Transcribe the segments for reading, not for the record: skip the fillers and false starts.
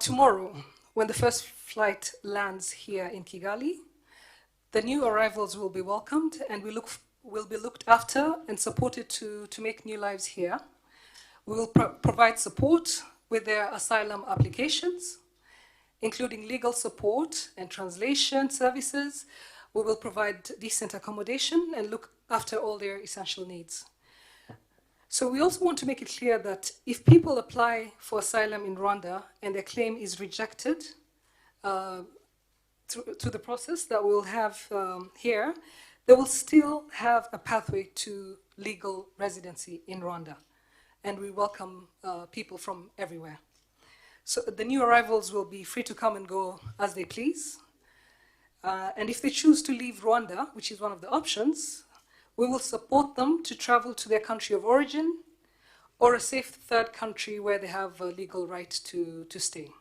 Tomorrow, when the first flight lands here in Kigali, the new arrivals will be welcomed and will be looked after and supported to make new lives here. We will provide support with their asylum applications, including legal support and translation services. We will provide decent accommodation and look after all their essential needs. So we also want to make it clear that if people apply for asylum in Rwanda and their claim is rejected through the process that we'll have here, they will still have a pathway to legal residency in Rwanda. And we welcome people from everywhere. So the new arrivals will be free to come and go as they please. And if they choose to leave Rwanda, which is one of the options, we will support them to travel to their country of origin or a safe third country where they have a legal right to stay.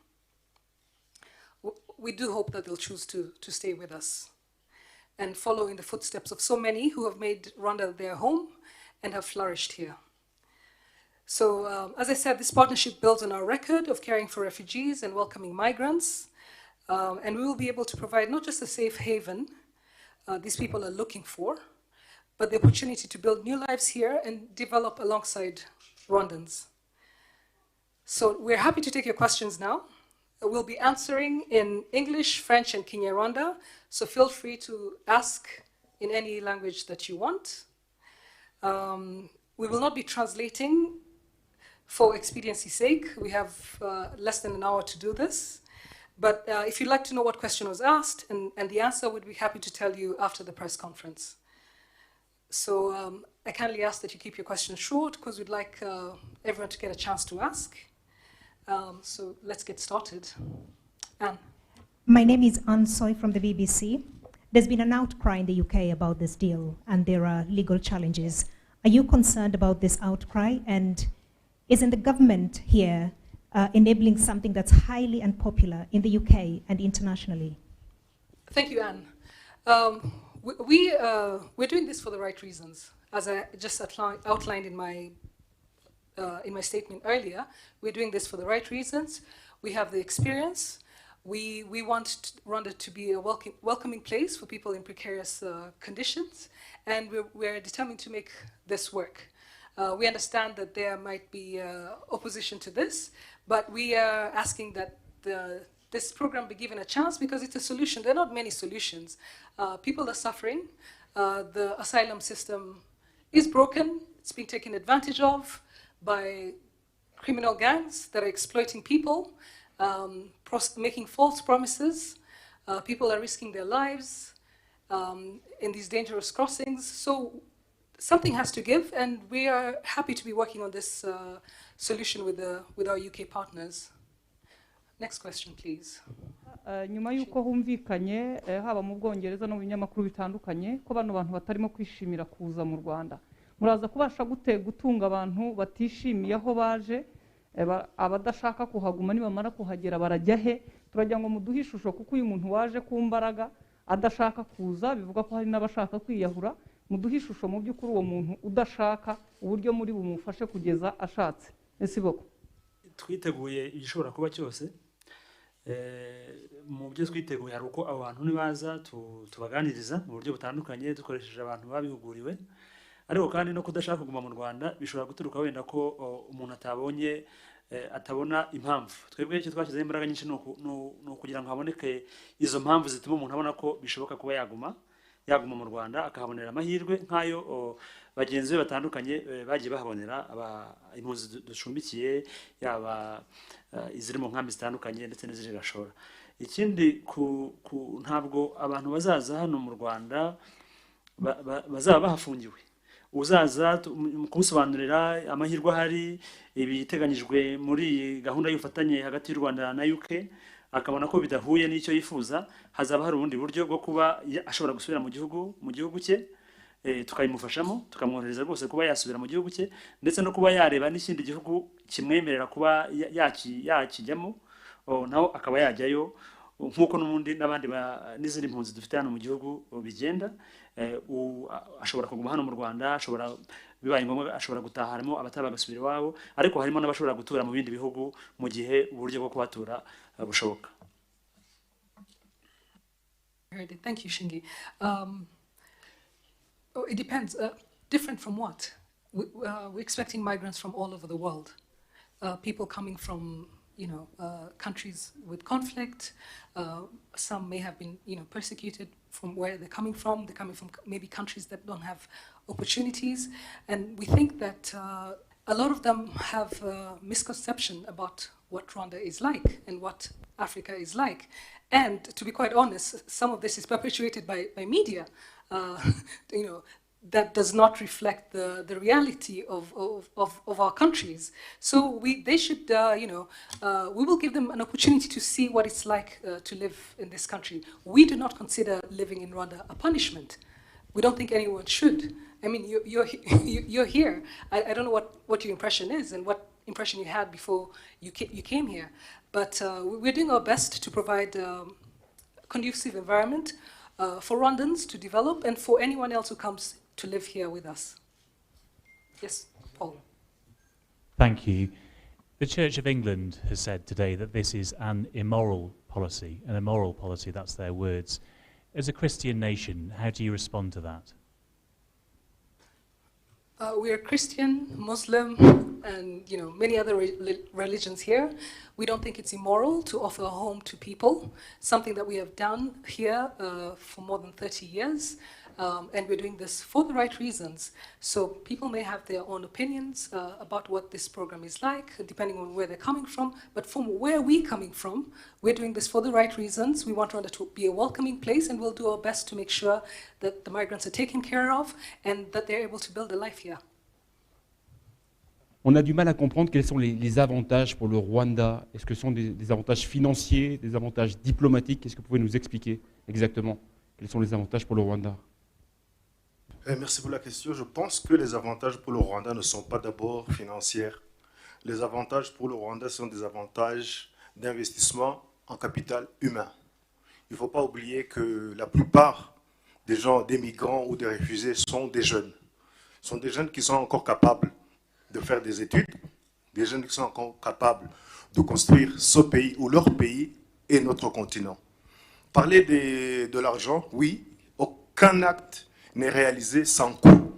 We do hope that they'll choose to stay with us and follow in the footsteps of so many who have made Rwanda their home and have flourished here. So, as I said, this partnership builds on our record of caring for refugees and welcoming migrants. And we will be able to provide not just a safe haven these people are looking for, but the opportunity to build new lives here and develop alongside Rwandans. So we're happy to take your questions now. We'll be answering in English, French, and Kinyarwanda, so feel free to ask in any language that you want. We will not be translating for expediency's sake. We have less than an hour to do this. But if you'd like to know what question was asked and the answer, we'd be happy to tell you after the press conference. So I kindly ask that you keep your questions short because we'd like everyone to get a chance to ask. So let's get started. Anne. My name is Anne Soy from the BBC. There's been an outcry in the UK about this deal, and there are legal challenges. Are you concerned about this outcry? And isn't the government here enabling something that's highly unpopular in the UK and internationally? Thank you, Anne. We're doing this for the right reasons. As I just outlined in my statement earlier, we're doing this for the right reasons. We have the experience. We want Rwanda to be a welcoming place for people in precarious conditions, and we're determined to make this work. We understand that there might be opposition to this, but we are asking that this program be given a chance because it's a solution. There are not many solutions. People are suffering. The asylum system is broken. It's been taken advantage of by criminal gangs that are exploiting people, making false promises. People are risking their lives in these dangerous crossings. So something has to give, and we are happy to be working on this solution with our UK partners. Next question, please. Nyuma yuko humvikanye haba mu Bwongereza no mu binyamakuru bitandukanye ko bano bantu batarimo kwishimira kuza mu Rwanda, muraza kubasha gutunga abantu batishimiye aho baje, abadashaka kuhaguma nibamara kuhagera barajya he? Turagira ngo muduhe ishusho kuko uyu muntu waje ku mbaraga adashaka kuza, bivuga ko hari n'abashaka kwiyahura. Muduhe ishusho mu by'ukuri uwo muntu udashaka uburyo muri bumufashe kugeza ashatse. Ese boko twiteguye igishobora kuba cyose. Mu byo twiteguye hari uko abantu nibaza tubaganiriza mu buryo butandukanye dukoresheje abantu babihuguriwe, ariko kandi no kudashaka kuguma mu Rwanda bishobora guturuka wenda ko umuntu atabona impamvu. Twebwe icyo twashyizeho imbaraga nyinshi no kugira ngo haboneke izo mpamvu zituma umuntu abona ko bishoboka kuba yaguma mu Rwanda akahabonera amahirwe nk'ayo bagenzi be batandukanye bagiye bahabonera impunzi ducumbikiye, yaba iziri mu nkambi zitandukanye ndetse n'iziri gashora. Ikindi ntabwo abantu bazaza hano mu Rwanda bazaba bahafungiwe. Uzaza kumusobanurira amahirwe ahari, ibiteganyijwe muri gahunda y'ubufatanye hagati y'u Rwanda na UK, akabona ko bidahuye n'icyo yifuza, hazaba hari ubundi buryo bwo kuba ashobora gusubira mu gihugu cye, tukayimufashamo, tukamworohereza rwose kuba yasubira mu gihugu cye, ndetse no kuba yareba n'ikindi gihugu kimwemerera kuba yakijyamo, naho akaba yajyayo nk'uko n'ubundi n'abandi n'izindi mpunzi dufite hano mu gihugu bigenda, ashobora kuguma hano mu Rwanda, ashobora bibaye ngombwa ashobora gutaha, harimo abataba bagasubira iwabo, ariko harimo n'abashobora gutura mu bindi bihugu mu gihe uburyo bwo kubatura bushoboka. Thank you, Shingi. It depends. Different from what? We're expecting migrants from all over the world. People coming from, countries with conflict. Some may have been, persecuted from where they're coming from. They're coming from maybe countries that don't have opportunities. And we think that a lot of them have a misconception about what Rwanda is like and what Africa is like. And to be quite honest, some of this is perpetuated by media, that does not reflect the reality of our countries. So they should, we will give them an opportunity to see what it's like to live in this country. We do not consider living in Rwanda a punishment. We don't think anyone should. I mean, you're here. I don't know what your impression is and what impression you had before you came here. But we're doing our best to provide a conducive environment for Rwandans to develop and for anyone else who comes to live here with us. Yes, Paul. Thank you. The Church of England has said today that this is an immoral policy, that's their words. As a Christian nation, how do you respond to that? We are Christian, Muslim, and many other religions here. We don't think it's immoral to offer a home to people, something that we have done here for more than 30 years. And we're doing this for the right reasons. So people may have their own opinions about what this program is like, depending on where they're coming from. But from where we're coming from, we're doing this for the right reasons. We want Rwanda to be a welcoming place, and we'll do our best to make sure that the migrants are taken care of and that they're able to build a life here. On a du mal à comprendre quels sont les avantages pour le Rwanda. Est-ce que ce sont des avantages financiers, des avantages diplomatiques? Est-ce que vous pouvez nous expliquer exactement quels sont les avantages pour le Rwanda? Merci pour la question. Je pense que les avantages pour le Rwanda ne sont pas d'abord financiers. Les avantages pour le Rwanda sont des avantages d'investissement en capital humain. Il ne faut pas oublier que la plupart des gens, des migrants ou des réfugiés sont des jeunes. Ce sont des jeunes qui sont encore capables de faire des études, des jeunes qui sont encore capables de construire ce pays ou leur pays et notre continent. Parler de l'argent, oui, aucun acte n'est réalisé sans coût.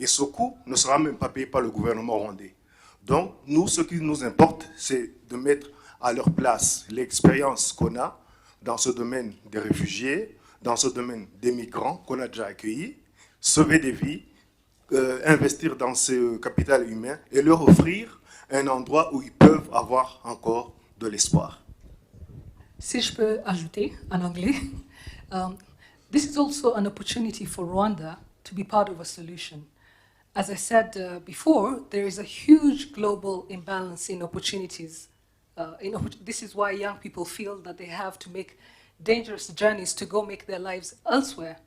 Et ce coût ne sera même pas payé par le gouvernement rwandais. Donc, nous, ce qui nous importe, c'est de mettre à leur place l'expérience qu'on a dans ce domaine des réfugiés, dans ce domaine des migrants qu'on a déjà accueillis, sauver des vies, investir dans ce capital humain et leur offrir un endroit où ils peuvent avoir encore de l'espoir. Si je peux ajouter en anglais, this is also an opportunity for Rwanda to be part of a solution. As I said before, there is a huge global imbalance in opportunities. This is why young people feel that they have to make dangerous journeys to go make their lives elsewhere.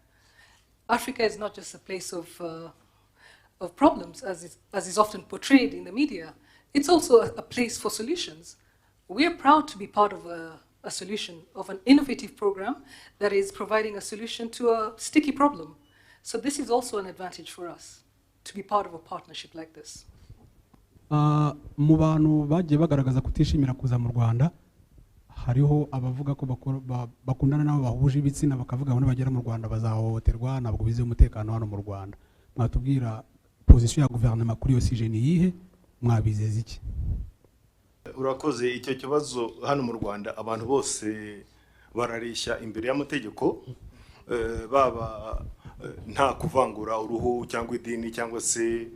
Africa is not just a place of problems, as is often portrayed in the media. It's also a place for solutions. We are proud to be part of a solution, of an innovative program that is providing a solution to a sticky problem. So this is also an advantage for us, to be part of a partnership like this. Mu bantu bagiye bagaragaza kutishimira kuza mu Rwanda, hariho abavuga ko bakundana nabo bahuje ibitsina bakavuga ngo bagera mu Rwanda bazahohoterwa, nabwo bize umutekano hano mu Rwanda. Mwatubwira position ya gouvernement kuri yo sije ni yihe, mwabizeza iki? Urakoze. Icyo kibazo hano mu Rwanda abantu bose barareshya imbere y'amategeko, baba nta kuvangura uruhu cyangwa idini cyangwa se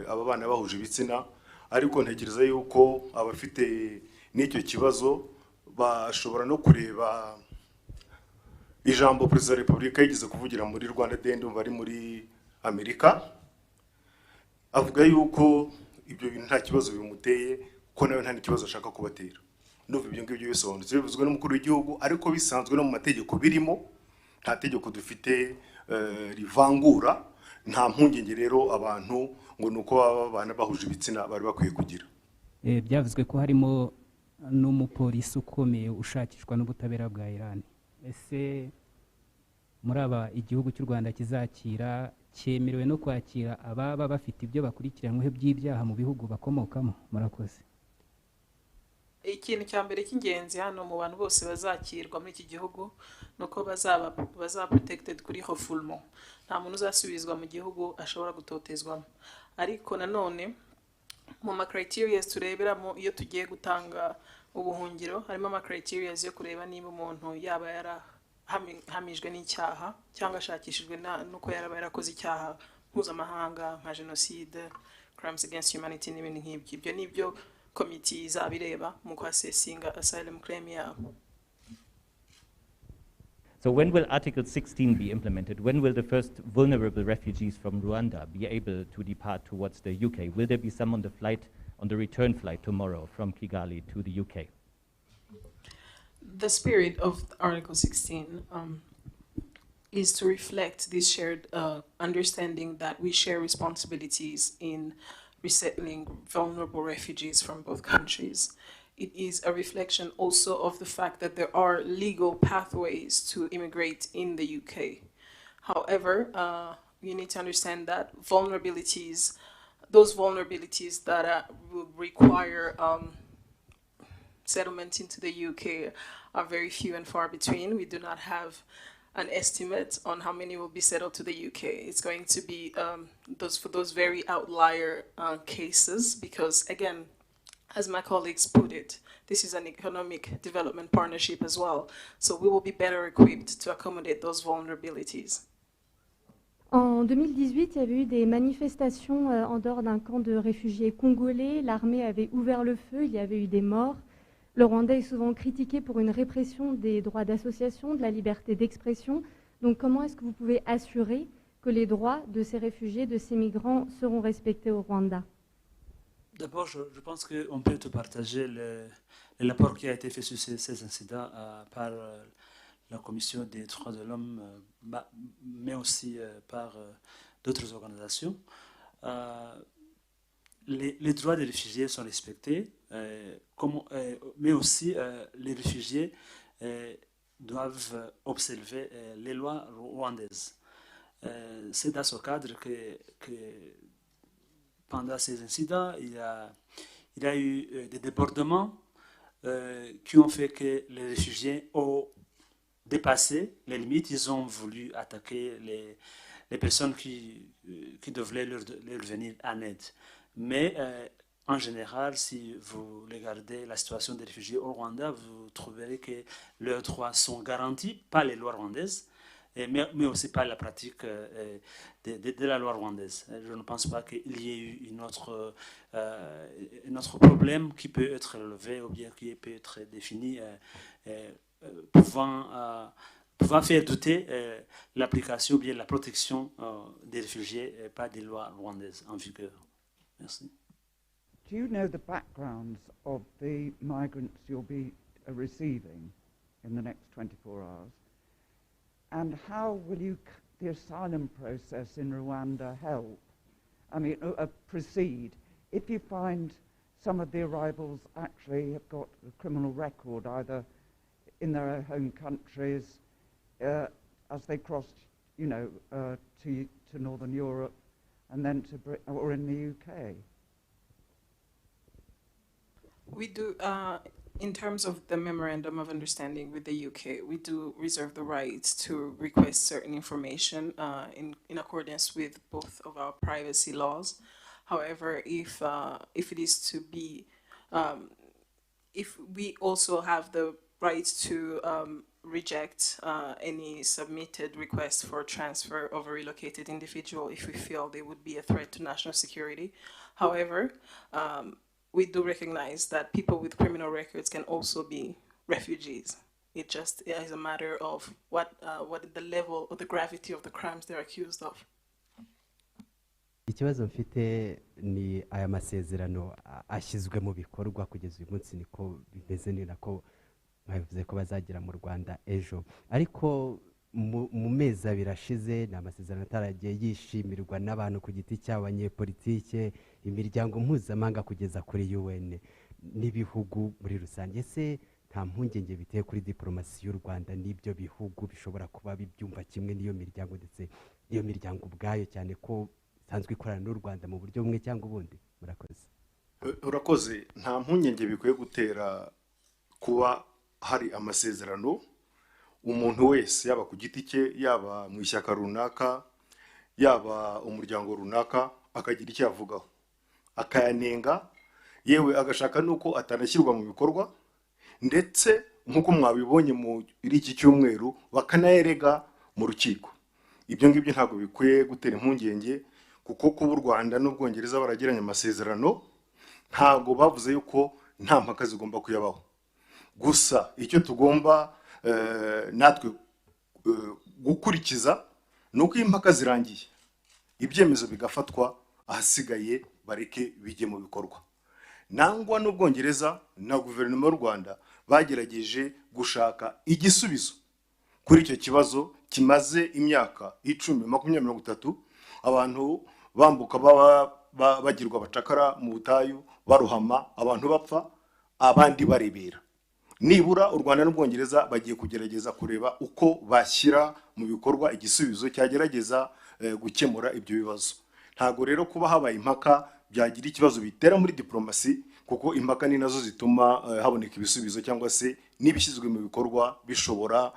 aba bana bahuje ibitsina, ariko ntekereza yuko abafite n'icyo kibazo bashobora no kureba ijambo Perezida wa Repubulika yigeze kuvugira muri Rwanda Day bari muri Amerika, avuga yuko ibyo bintu nta kibazo bimuteye, ko nawe nta n'ikibazo ashaka kubatera. Ndumva ibyo ngibyo bisobanutse, bivuzwe n'umukuru w'igihugu, ariko bisanzwe no mu mategeko birimo. Nta tegeko dufite rivangura, nta mpungenge rero abantu ngo nuko baba bana bahuje ibitsina bari bakwiye kugira. Byavuzwe ko harimo n'umupolisi ukomeye ushakishwa n'ubutabera bwa Iran. Ese muri aba igihugu cy'u Rwanda kizakira cyemerewe no kwakira ababa bafite ibyo bakurikiranyweho by'ibyaha mu bihugu bakomokamo? Murakoze. Ikintu cya mbere cy'ingenzi hano mu bantu bose bazakirwa muri iki gihugu nuko bazaba protected kuri refoulement. Nta muntu uzasubizwa mu gihugu ashobora gutotezwamo. Ariko nanone mu ma criteria tureberamo iyo tugiye gutanga ubuhungiro, harimo ama criteria yo kureba niba umuntu yaba yarahamijwe n'icyaha cyangwa ashakishijwe nuko yaraba yarakoze icyaha mpuzamahanga nka genocide, crimes against humanity n'ibindi nk'ibyo. Ibyo nibyo committee izabireba mu kwasesinga asylum claim yabo. So when will Article 16 be implemented? When will the first vulnerable refugees from Rwanda be able to depart towards the UK? Will there be some on the return flight tomorrow from Kigali to the UK? The spirit of Article 16 is to reflect this shared understanding that we share responsibilities in resettling vulnerable refugees from both countries. It is a reflection also of the fact that there are legal pathways to immigrate in the UK. However, you need to understand that those vulnerabilities that will require settlement into the UK are very few and far between. We do not have an estimate on how many will be settled to the UK. It's going to be those very outlier cases because, again, as my colleagues put it, this is an economic development partnership as well. So we will be better equipped to accommodate those vulnerabilities. En 2018, il y avait eu des manifestations en dehors d'un camp de réfugiés congolais. L'armée avait ouvert le feu, il y avait eu des morts. Le Rwanda est souvent critiqué pour une répression des droits d'association, de la liberté d'expression. Donc comment est-ce que vous pouvez assurer que les droits de ces réfugiés, de ces migrants seront respectés au Rwanda? D'abord, je pense qu'on peut te partager le rapport qui a été fait sur ces incidents par la Commission des droits de l'homme, mais aussi par d'autres organisations. Les droits des réfugiés sont respectés, mais aussi les réfugiés doivent observer les lois rwandaises. C'est dans ce cadre que pendant ces incidents, il y a eu des débordements qui ont fait que les réfugiés ont dépassé les limites. Ils ont voulu attaquer les personnes qui devaient leur venir en aide. Mais en général, si vous regardez la situation des réfugiés au Rwanda, vous trouverez que leurs droits sont garantis par les lois rwandaises, mais aussi par la pratique de la loi rwandaise. Je ne pense pas qu'il y ait eu un autre problème qui peut être relevé ou bien qui peut être défini pouvant faire douter l'application ou bien la protection des réfugiés par des lois rwandaises en vigueur. Merci. Do you know the backgrounds of the migrants you'll be receiving in the next 24 hours? And how will the asylum process in Rwanda help? I mean, proceed? If you find some of the arrivals actually have got a criminal record, either in their home countries as they cross, to Northern Europe, and then to Britain or in the UK. We do, in terms of the memorandum of understanding with the UK, we do reserve the right to request certain information in accordance with both of our privacy laws. However, if it is to be, if we also have the right to reject any submitted request for transfer of a relocated individual if we feel they would be a threat to national security. However, we do recognize that people with criminal records can also be refugees. It just is a matter of what the level or the gravity of the crimes they're accused of. Ikibazo mfite ni aya masezerano ashyizwe mu bikorwa kugeza uyu munsi niko bimeze ni nako mwavuze ko bazagera mu Rwanda ejo ariko mu mezi abiri ashize ni amasezerano ataragiye yishimirwa n'abantu ku giti cy'abanyepolitike imiryango mpuzamahanga kugeza kuri UN n'ibihugu muri rusange. Ese nta mpungenge biteye kuri diplomasi y'u Rwanda n'ibyo bihugu bishobora kuba bibyumva kimwe n'iyo miryango, ndetse iyo miryango ubwayo, cyane ko isanzwe ikorana n'u Rwanda mu buryo bumwe cyangwa ubundi? Murakoze. urakoze. Nta mpungenge bikwiye gutera kuba hari amasezerano umuntu wese, yaba ku giti cye, yaba mu ishyaka runaka, yaba umuryango runaka, akagira icyo avugaho, akayanenga, yewe agashaka nuko atanashyirwa mu bikorwa, ndetse nk'uko mwabibonye muri iki cyumweru bakanayerega mu rukiko. Ibyo ngibyo ntabwo bikwiye gutera impungenge, kuko kuba u Rwanda n'Ubwongereza baragiranye amasezerano ntabwo bavuze yuko nta mpaka zigomba kuyabaho. Gusa icyo tugomba natwe gukurikiza ni uko impaka zirangiye, ibyemezo bigafatwa, ahasigaye bareke bijye mu bikorwa. Nangwa n'Ubwongereza na guverinoma y'u Rwanda bagerageje gushaka igisubizo kuri icyo kibazo kimaze imyaka 10, 20, 30 abantu bambuka bagirwa abacakara mu butayu, baruhama, abantu bapfa, abandi barebera. Nibura u Rwanda n'Ubwongereza bagiye kugerageza kureba uko bashyira mu bikorwa igisubizo cyagerageza gukemura ibyo bibazo. Ntago rero kuba habaye impaka byagira ikibazo bitera muri diplomasi, kuko impaka ni nazo zituma haboneka ibisubizo, cyangwa se n'ibishyizwe mu bikorwa bishobora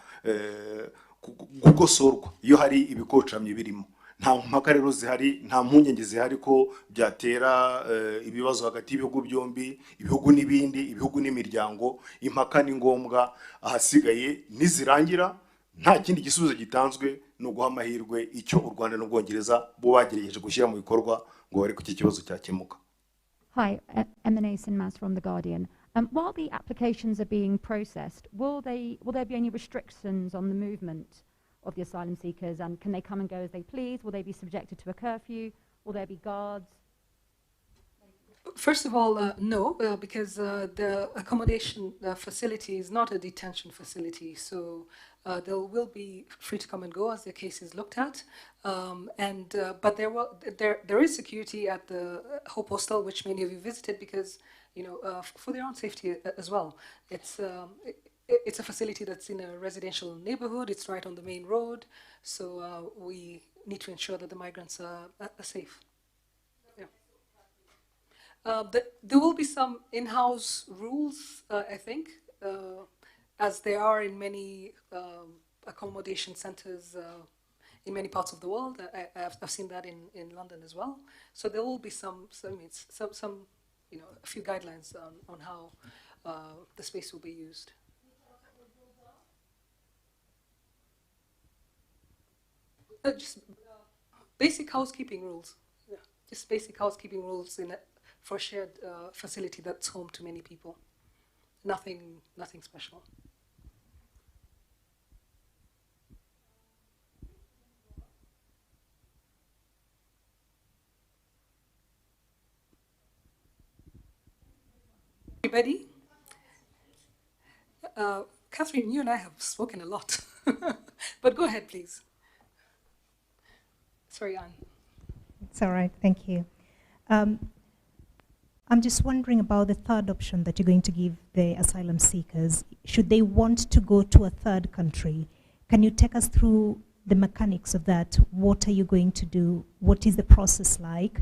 gukosorwa iyo hari ibikocamye birimo. Nta mpaka rero zihari, nta mpungenge zihari ko byatera ibibazo hagati y'ibihugu byombi, ibihugu n'ibindi, ibihugu n'imiryango. Impaka ni ngombwa, ahasigaye nizirangira nta kindi gisubizo gitanzwe no guha amahirwe icyo u Rwanda n'Ubwongereza bo bagerageje gushyira mu bikorwa ngo bari ku iki kibazo cyakemuka. Hi, M&A Sinmas from The Guardian. While the applications are being processed, will there be any restrictions on the movement of the asylum seekers, and can they come and go as they please? Will they be subjected to a curfew? Will there be guards? First of all, no, because the accommodation facility is not a detention facility, so they will be free to come and go as their case is looked at. But there is security at the Hope Hostel, which many of you visited, because for their own safety as well. It's a facility that's in a residential neighborhood. It's right on the main road, so we need to ensure that the migrants are safe. There will be some in-house rules, I think, as there are in many accommodation centers in many parts of the world. I've seen that in London as well. So there will be some a few guidelines on how the space will be used. Just basic housekeeping rules. Yeah. Just basic housekeeping rules for a shared facility that's home to many people. Nothing special. Everybody? Catherine, you and I have spoken a lot. But go ahead, please. Sorry, Anne. It's all right, thank you. I'm just wondering about the third option that you're going to give the asylum seekers. Should they want to go to a third country, can you take us through the mechanics of that? What are you going to do? What is the process like?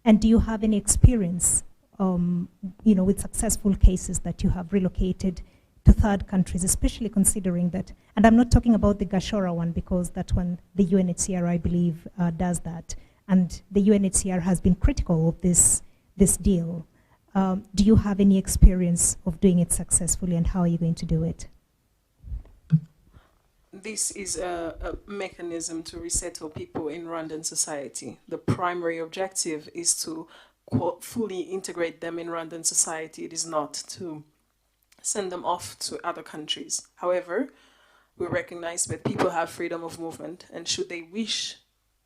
And do you have any experience with successful cases that you have relocated to third countries, especially considering that, and I'm not talking about the Gashora one, because that one, the UNHCR, I believe, does that. And the UNHCR has been critical of this deal. Do you have any experience of doing it successfully, and how are you going to do it? This is a mechanism to resettle people in Rwandan society. The primary objective is to fully integrate them in Rwandan society. It is not to send them off to other countries. However, we recognize that people have freedom of movement, and should they wish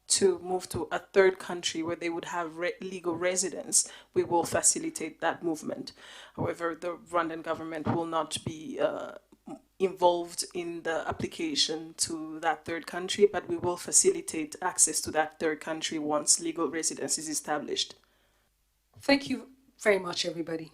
to move to a third country where they would have legal residence, we will facilitate that movement. However, the Rwandan government will not be involved in the application to that third country, but we will facilitate access to that third country once legal residence is established. Thank you very much, everybody.